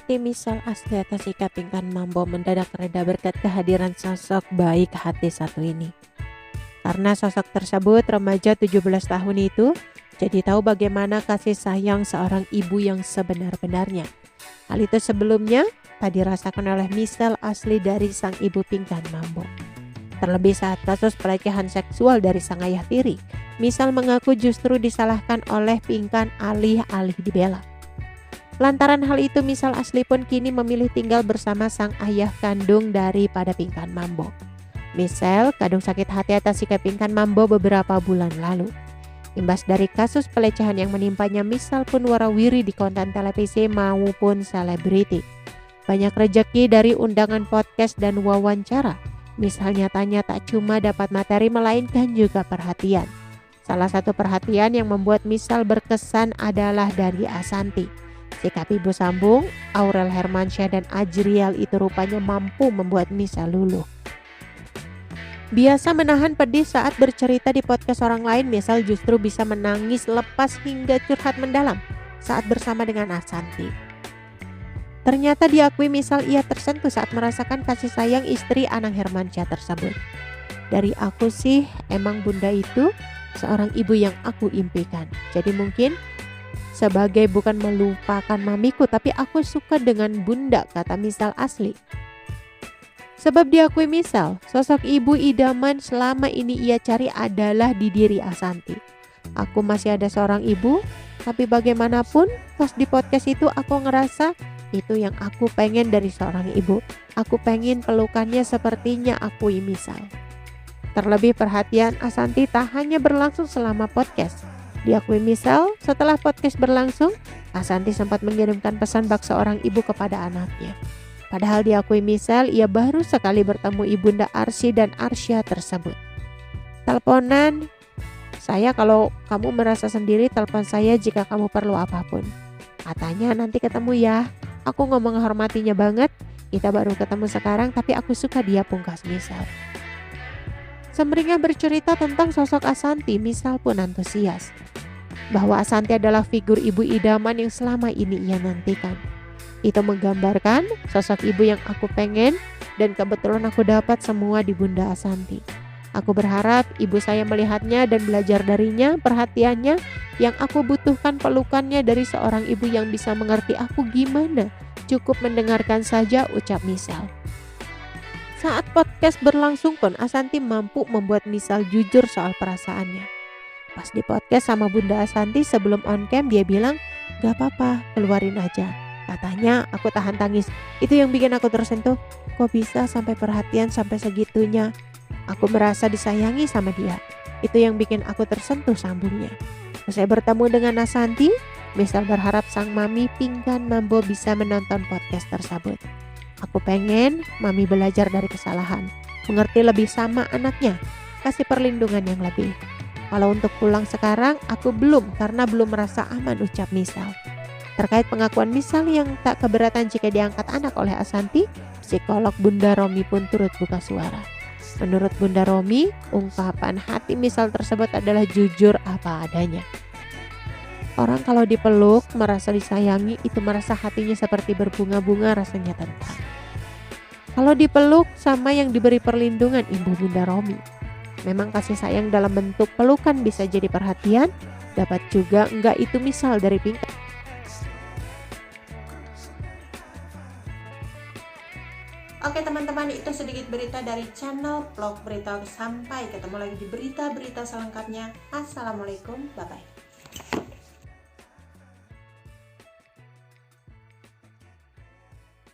hati misal asli atas sikap Pinkan Mambo mendadak reda berkat kehadiran sosok baik hati satu ini. Karena sosok tersebut remaja 17 tahun itu jadi tahu bagaimana kasih sayang seorang ibu yang sebenar-benarnya. Hal itu sebelumnya tak dirasakan oleh misal asli dari sang ibu Pinkan Mambo. Terlebih saat kasus pelecehan seksual dari sang ayah tiri, misal mengaku justru disalahkan oleh Pinkan alih-alih dibela. Lantaran hal itu misal asli pun kini memilih tinggal bersama sang ayah kandung daripada Pinkan Mambo. Misal kadung sakit hati atas sikap Pinkan Mambo beberapa bulan lalu. Imbas dari kasus pelecehan yang menimpanya, misal pun warawiri di konten televisi maupun selebriti. Banyak rejeki dari undangan podcast dan wawancara. Misalnya tanya tak cuma dapat materi melainkan juga perhatian. Salah satu perhatian yang membuat misal berkesan adalah dari Ashanty. Sikap ibu sambung, Aurel Hermansyah dan Ajriel itu rupanya mampu membuat misal luluh. Biasa menahan pedih saat bercerita di podcast orang lain, misal justru bisa menangis lepas hingga curhat mendalam saat bersama dengan Ashanty. Ternyata diakui misal ia tersentuh saat merasakan kasih sayang istri Anang Hermansyah tersebut. Dari aku sih, emang bunda itu seorang ibu yang aku impikan. Jadi mungkin sebagai bukan melupakan mamiku, tapi aku suka dengan bunda, kata misal asli. Sebab diakui misal, sosok ibu idaman selama ini ia cari adalah di diri Ashanty. Aku masih ada seorang ibu, tapi bagaimanapun pas di podcast itu aku ngerasa itu yang aku pengen dari seorang ibu. Aku pengen pelukannya sepertinya akui misal. Terlebih perhatian Ashanty tak hanya berlangsung selama podcast. Diakui misal, setelah podcast berlangsung, Ashanty sempat mengirimkan pesan bak seorang ibu kepada anaknya. Padahal diakui misal, ia baru sekali bertemu ibunda Arsy dan Arsya tersebut. Teleponan, saya kalau kamu merasa sendiri, telepon saya jika kamu perlu apapun. Katanya nanti ketemu ya. Aku ngomong menghormatinya banget, kita baru ketemu sekarang tapi aku suka dia, pungkas misal. Semringah bercerita tentang sosok Ashanty, misal pun antusias bahwa Ashanty adalah figur ibu idaman yang selama ini ia nantikan. Itu menggambarkan sosok ibu yang aku pengen dan kebetulan aku dapat semua di bunda Ashanty. Aku berharap ibu saya melihatnya dan belajar darinya, perhatiannya yang aku butuhkan, pelukannya dari seorang ibu yang bisa mengerti aku gimana. Cukup mendengarkan saja, ucap misal. Saat podcast berlangsung pun Ashanty mampu membuat misal jujur soal perasaannya. Pas di podcast sama bunda Ashanty sebelum on cam dia bilang, gak apa-apa, keluarin aja. Katanya aku tahan tangis. Itu yang bikin aku tersentuh. Kok bisa sampai perhatian sampai segitunya? Aku merasa disayangi sama dia. Itu yang bikin aku tersentuh, sambungnya. Saya bertemu dengan Ashanty, misal berharap sang mami Pinkan Mambo bisa menonton podcast tersebut. Aku pengen mami belajar dari kesalahan, mengerti lebih sama anaknya, kasih perlindungan yang lebih. Kalau untuk pulang sekarang, aku belum karena belum merasa aman, ucap misal. Terkait pengakuan misal yang tak keberatan jika diangkat anak oleh Ashanty, psikolog Bunda Romi pun turut buka suara. Menurut Bunda Romi, ungkapan hati misal tersebut adalah jujur apa adanya. Orang kalau dipeluk, merasa disayangi, itu merasa hatinya seperti berbunga-bunga, rasanya tentram. Kalau dipeluk sama yang diberi perlindungan, Ibu Bunda Romi. Memang kasih sayang dalam bentuk pelukan bisa jadi perhatian, dapat juga enggak, itu misal dari Pinkan. Oke teman-teman, itu sedikit berita dari channel Vlog Berita. Sampai ketemu lagi di berita-berita selengkapnya. Assalamualaikum, bye-bye.